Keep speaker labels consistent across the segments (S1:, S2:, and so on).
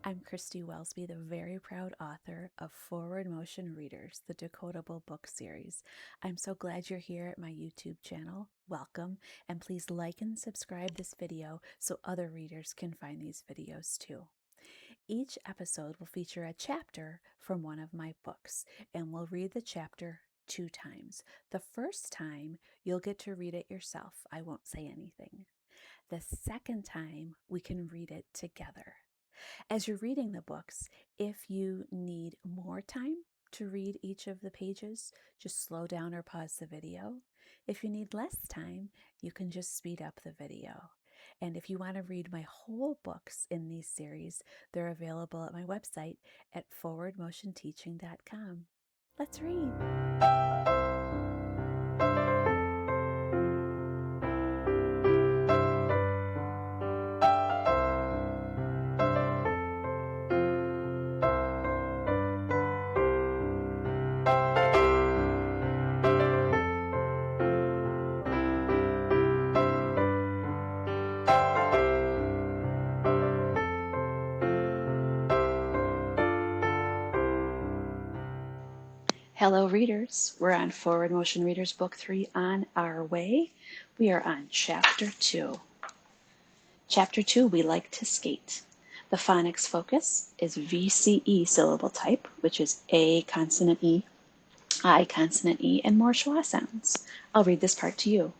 S1: I'm Christie Welsby, the very proud author of Forward Motion Readers, the Decodable book series. I'm so glad you're here at my YouTube channel. Welcome, and please like and subscribe this video so other readers can find these videos too. Each episode will feature a chapter from one of my books, and we'll read the chapter 2 times. The first time, you'll get to read it yourself. I won't say anything. The second time, we can read it together. As you're reading the books, if you need more time to read each of the pages, just slow down or pause the video. If you need less time, you can just speed up the video. And if you want to read my whole books in these series, they're available at my website at forwardmotionteaching.com. Let's read. Hello readers, we're on Forward Motion Readers Book 3 on our way. We are on Chapter 2. Chapter 2, We Like to Skate. The phonics focus is VCE syllable type, which is A consonant E, I consonant E, and more schwa sounds. I'll read this part to you.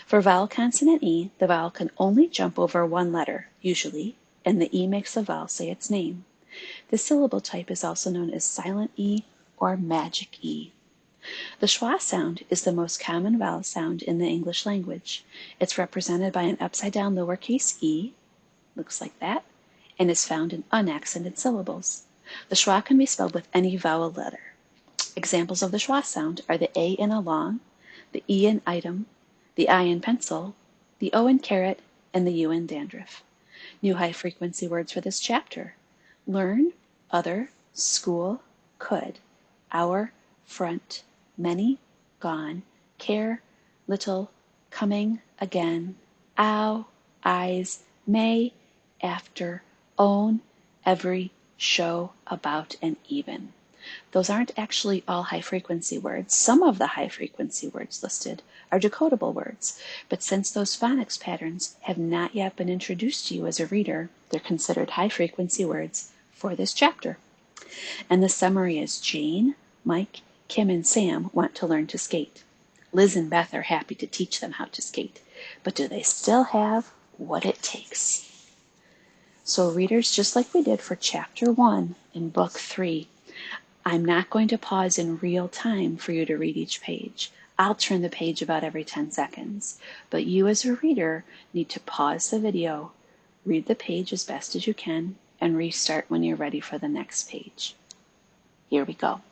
S1: For vowel consonant E, the vowel can only jump over one letter, usually, and the E makes the vowel say its name. The syllable type is also known as silent E or magic E. The schwa sound is the most common vowel sound in the English language. It's represented by an upside-down lowercase e, looks like that, and is found in unaccented syllables. The schwa can be spelled with any vowel letter. Examples of the schwa sound are the A in along, the E in item, the I in pencil, the O in carrot, and the U in dandruff. New high-frequency words for this chapter: learn, other, school, could, hour, front, many, gone, care, little, coming, again, ow, eyes, may, after, own, every, show, about, and even. Those aren't actually all high-frequency words. Some of the high-frequency words listed are decodable words, but since those phonics patterns have not yet been introduced to you as a reader, they're considered high-frequency words for this chapter. And the summary is Jane, Mike, Kim, and Sam want to learn to skate. Liz and Beth are happy to teach them how to skate, but do they still have what it takes? So readers, just like we did for Chapter 1 in Book 3, I'm not going to pause in real time for you to read each page. I'll turn the page about every 10 seconds, but you as a reader need to pause the video, read the page as best as you can, and restart when you're ready for the next page. Here we go.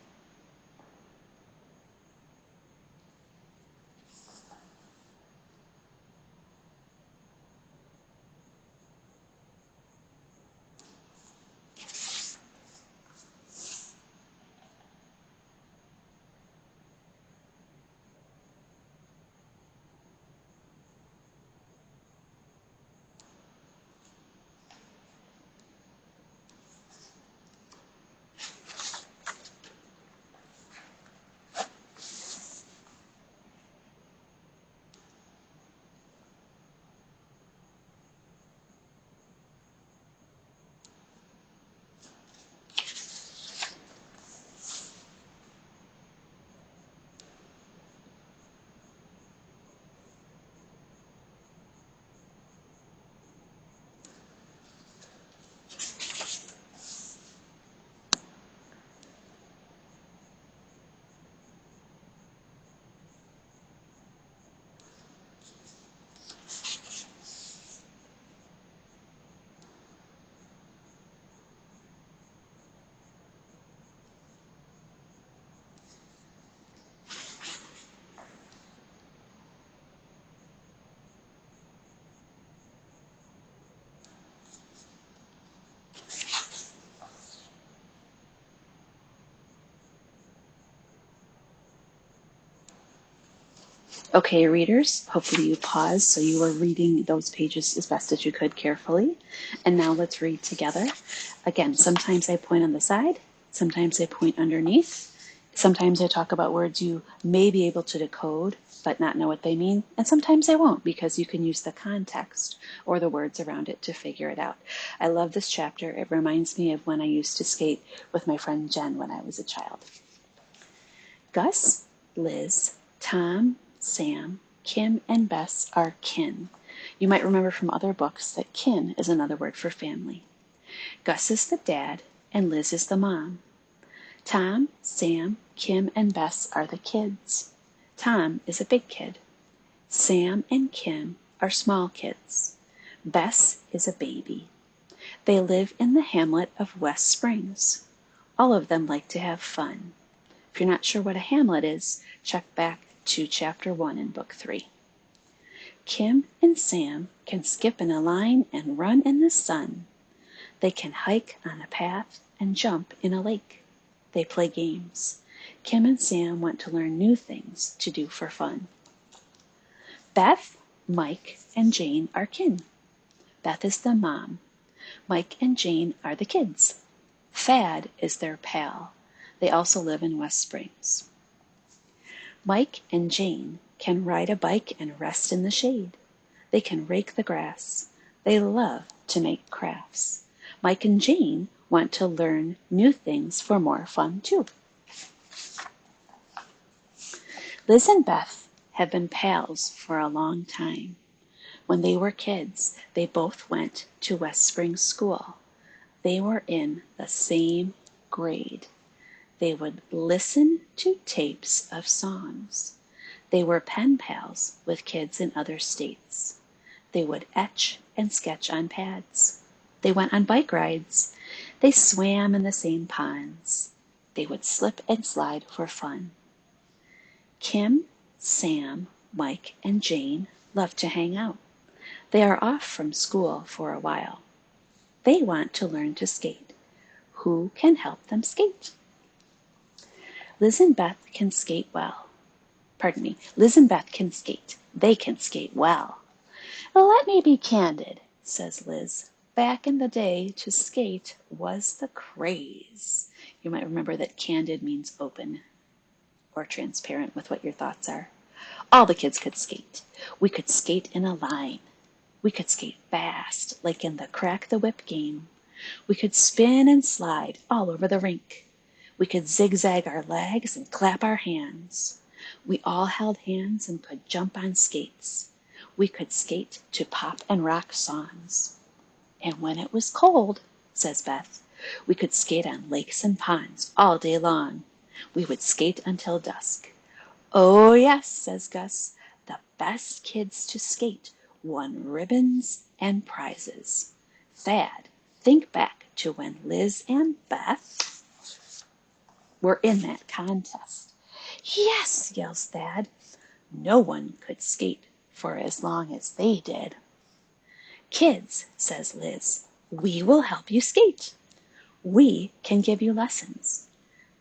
S1: Okay, readers, hopefully you paused so you were reading those pages as best as you could carefully. And now let's read together. Again, sometimes I point on the side, sometimes I point underneath. Sometimes I talk about words you may be able to decode but not know what they mean, and sometimes I won't because you can use the context or the words around it to figure it out. I love this chapter. It reminds me of when I used to skate with my friend Jen when I was a child. Gus, Liz, Tom, Sam, Kim, and Bess are kin. You might remember from other books that kin is another word for family. Gus is the dad and Liz is the mom. Tom, Sam, Kim, and Bess are the kids. Tom is a big kid. Sam and Kim are small kids. Bess is a baby. They live in the hamlet of West Springs. All of them like to have fun. If you're not sure what a hamlet is, check back to chapter 1 in book 3. Kim and Sam can skip in a line and run in the sun. They can hike on a path and jump in a lake. They play games. Kim and Sam want to learn new things to do for fun. Beth, Mike, and Jane are kin. Beth is the mom. Mike and Jane are the kids. Thad is their pal. They also live in West Springs. Mike and Jane can ride a bike and rest in the shade. They can rake the grass. They love to make crafts. Mike and Jane want to learn new things for more fun too. Liz and Beth have been pals for a long time. When they were kids, they both went to West Springs School. They were in the same grade. They would listen to tapes of songs. They were pen pals with kids in other states. They would etch and sketch on pads. They went on bike rides. They swam in the same ponds. They would slip and slide for fun. Kim, Sam, Mike, and Jane love to hang out. They are off from school for a while. They want to learn to skate. Who can help them skate? Liz and Beth can skate well. Liz and Beth can skate. They can skate well. Let me be candid, says Liz. Back in the day, to skate was the craze. You might remember that candid means open or transparent with what your thoughts are. All the kids could skate. We could skate in a line. We could skate fast, like in the Crack the Whip game. We could spin and slide all over the rink. We could zigzag our legs and clap our hands. We all held hands and could jump on skates. We could skate to pop and rock songs. And when it was cold, says Beth, we could skate on lakes and ponds all day long. We would skate until dusk. Oh yes, says Gus, the best kids to skate won ribbons and prizes. Thad, think back to when Liz and Beth were in that contest. Yes, yells Thad. No one could skate for as long as they did. Kids, says Liz, we will help you skate. We can give you lessons.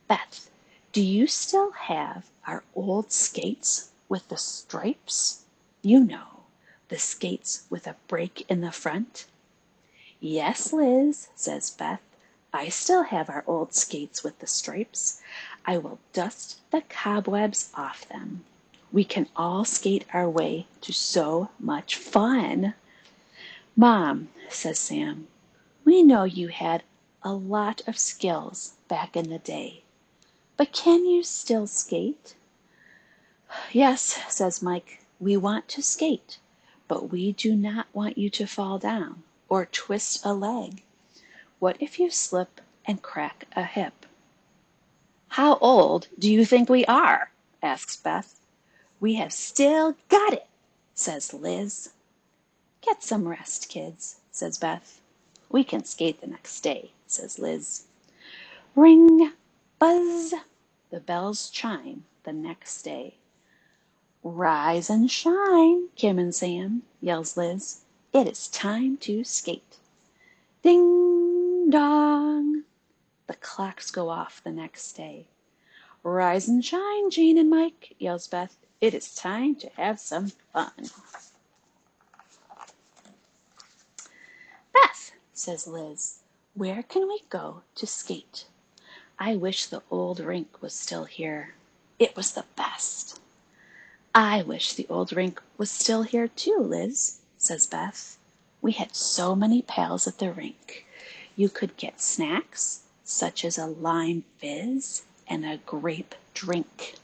S1: Beth, do you still have our old skates with the stripes? You know, the skates with a break in the front. Yes, Liz, says Beth. I still have our old skates with the stripes. I will dust the cobwebs off them. We can all skate our way to so much fun. Mom, says Sam, we know you had a lot of skills back in the day, but can you still skate? Yes, says Mike, we want to skate, but we do not want you to fall down or twist a leg. What if you slip and crack a hip? How old do you think we are? Asks Beth. We have still got it, says Liz. Get some rest, kids, says Beth. We can skate the next day, says Liz. Ring, buzz, the bells chime the next day. Rise and shine, Kim and Sam, yells Liz. It is time to skate. Ding dong. The clocks go off the next day. Rise and shine, Jane and Mike, yells Beth. It is time to have some fun. Beth, says Liz, where can we go to skate? I wish the old rink was still here. It was the best. I wish the old rink was still here too, Liz, says Beth. We had so many pals at the rink. You could get snacks, such as a lime fizz and a grape drink.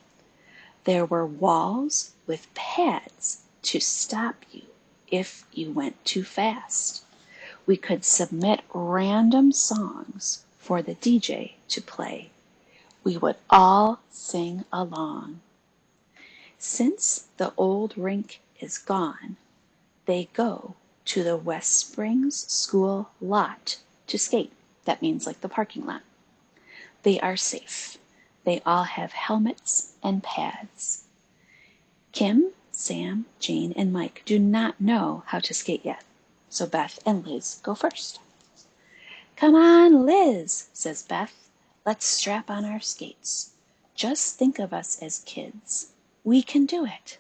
S1: There were walls with pads to stop you if you went too fast. We could submit random songs for the DJ to play. We would all sing along. Since the old rink is gone, they go to the West Springs School lot to skate. That means like the parking lot. They are safe. They all have helmets and pads. Kim, Sam, Jane, and Mike do not know how to skate yet, so Beth and Liz go first. Come on, Liz, says Beth. Let's strap on our skates. Just think of us as kids. We can do it.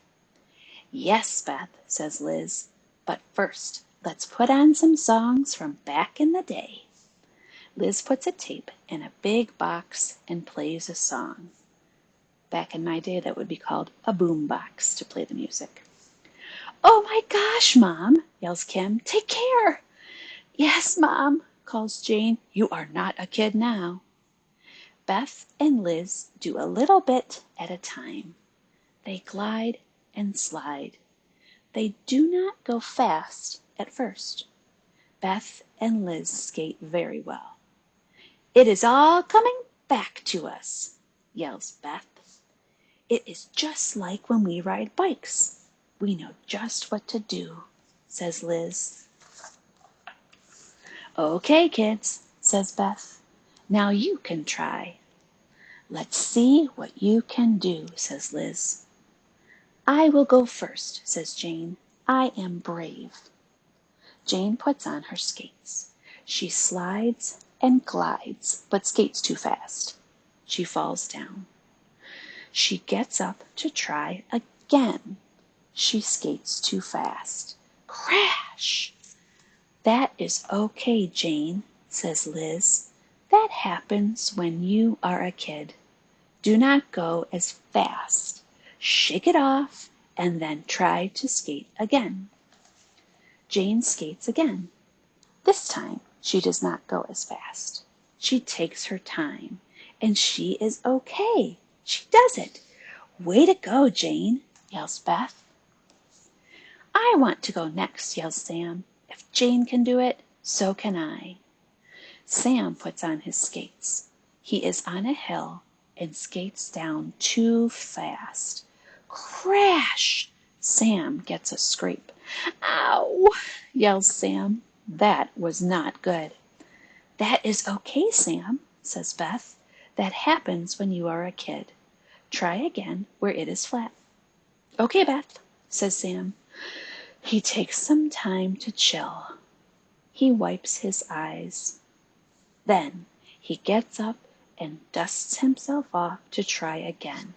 S1: Yes, Beth, says Liz, but first, let's put on some songs from back in the day. Liz puts a tape in a big box and plays a song. Back in my day, that would be called a boom box to play the music. Oh my gosh, Mom, yells Kim. Take care. Yes, Mom, calls Jane. You are not a kid now. Beth and Liz do a little bit at a time. They glide and slide. They do not go fast at first. Beth and Liz skate very well. It is all coming back to us, yells Beth. It is just like when we ride bikes. We know just what to do, says Liz. Okay, kids, says Beth. Now you can try. Let's see what you can do, says Liz. I will go first, says Jane. I am brave. Jane puts on her skates. She slides and glides, but skates too fast. She falls down. She gets up to try again. She skates too fast. Crash! That is okay, Jane, says Liz. That happens when you are a kid. Do not go as fast. Shake it off and then try to skate again. Jane skates again. This time she does not go as fast. She takes her time, and she is okay. She does it. Way to go, Jane, yells Beth. I want to go next, yells Sam. If Jane can do it, so can I. Sam puts on his skates. He is on a hill and skates down too fast. Crash! Sam gets a scrape. Ow! Yells Sam. That was not good. That is okay, Sam, says Beth. That happens when you are a kid. Try again where it is flat. Okay, Beth, says Sam. He takes some time to chill. He wipes his eyes. Then he gets up and dusts himself off to try again.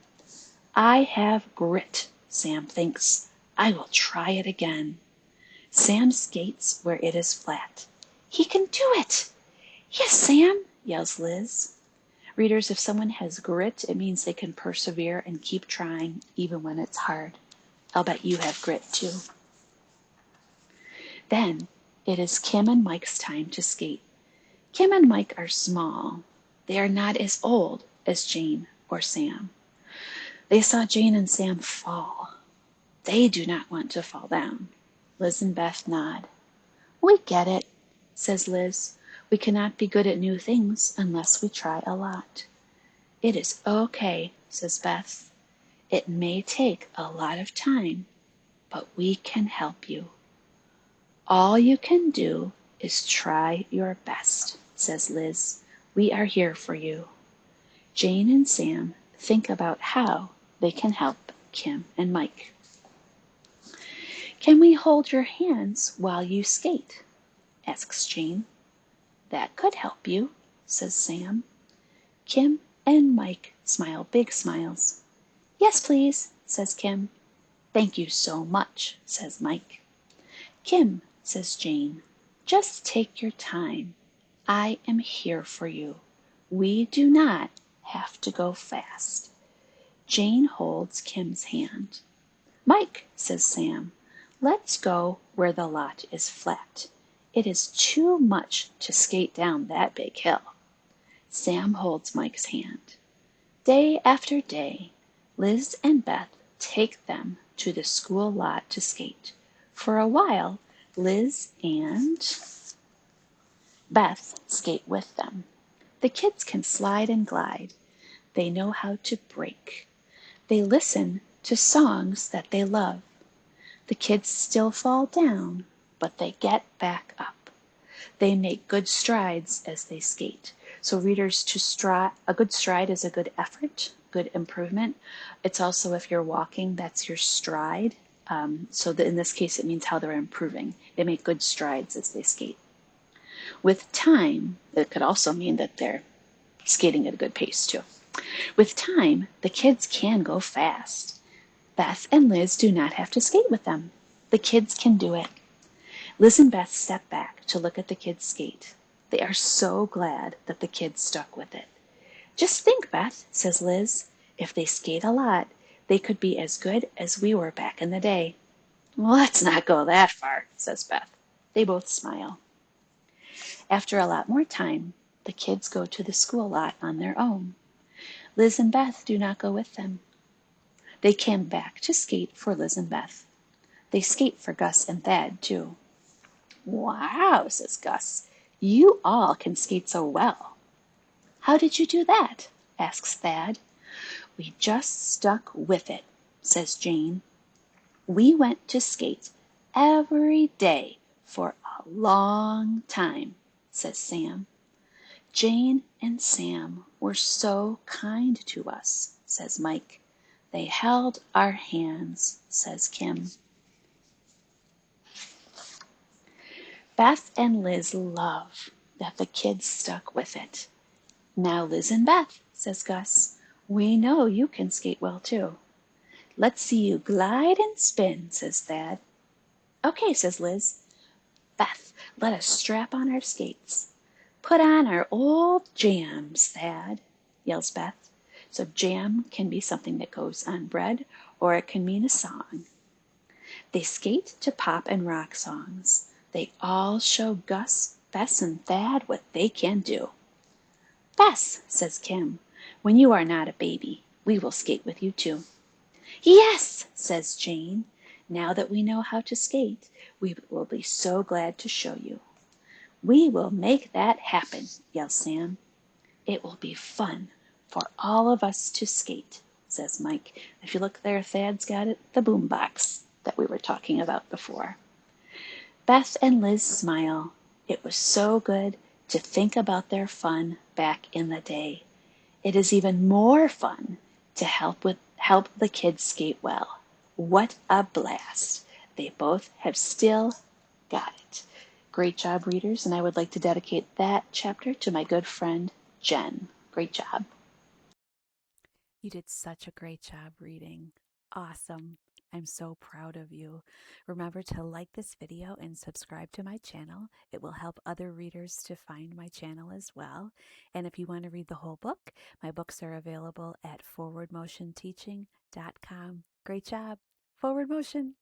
S1: I have grit, Sam thinks. I will try it again. Sam skates where it is flat. He can do it! Yes, Sam, yells Liz. Readers, if someone has grit, it means they can persevere and keep trying even when it's hard. I'll bet you have grit too. Then it is Kim and Mike's time to skate. Kim and Mike are small. They are not as old as Jane or Sam. They saw Jane and Sam fall. They do not want to fall down. Liz and Beth nod. We get it, says Liz. We cannot be good at new things unless we try a lot. It is okay, says Beth. It may take a lot of time, but we can help you. All you can do is try your best, says Liz. We are here for you. Jane and Sam think about how they can help Kim and Mike. Can we hold your hands while you skate? Asks Jane. That could help you, says Sam. Kim and Mike smile big smiles. Yes, please, says Kim. Thank you so much, says Mike. Kim, says Jane, just take your time. I am here for you. We do not have to go fast. Jane holds Kim's hand. Mike, says Sam, let's go where the lot is flat. It is too much to skate down that big hill. Sam holds Mike's hand. Day after day, Liz and Beth take them to the school lot to skate. For a while, Liz and Beth skate with them. The kids can slide and glide. They know how to break. They listen to songs that they love. The kids still fall down, but they get back up. They make good strides as they skate. So readers, a good stride is a good effort, good improvement. It's also, if you're walking, that's your stride. So in this case, it means how they're improving. They make good strides as they skate. With time, it could also mean that they're skating at a good pace too. With time, the kids can go fast. Beth and Liz do not have to skate with them. The kids can do it. Liz and Beth step back to look at the kids skate. They are so glad that the kids stuck with it. Just think, Beth, says Liz. If they skate a lot, they could be as good as we were back in the day. Let's not go that far, says Beth. They both smile. After a lot more time, the kids go to the school lot on their own. Liz and Beth do not go with them. They came back to skate for Liz and Beth. They skate for Gus and Thad, too. Wow, says Gus. You all can skate so well. How did you do that? Asks Thad. We just stuck with it, says Jane. We went to skate every day for a long time, says Sam. Jane and Sam were so kind to us, says Mike. They held our hands, says Kim. Beth and Liz love that the kids stuck with it. Now, Liz and Beth, says Gus, we know you can skate well too. Let's see you glide and spin, says Thad. Okay, says Liz. Beth, let us strap on our skates. Put on our old jams, Thad, yells Beth. So jam can be something that goes on bread, or it can mean a song. They skate to pop and rock songs. They all show Gus, Bess, and Thad what they can do. Bess, says Kim, when you are not a baby, we will skate with you too. Yes, says Jane. Now that we know how to skate, we will be so glad to show you. We will make that happen, yells Sam. It will be fun for all of us to skate, says Mike. If you look there, Thad's got it, the boombox that we were talking about before. Beth and Liz smile. It was so good to think about their fun back in the day. It is even more fun to help the kids skate well. What a blast. They both have still got it. Great job, readers, and I would like to dedicate that chapter to my good friend, Jen. Great job.
S2: You did such a great job reading. Awesome. I'm so proud of you. Remember to like this video and subscribe to my channel. It will help other readers to find my channel as well. And if you want to read the whole book, my books are available at forwardmotionteaching.com. Great job. Forward motion.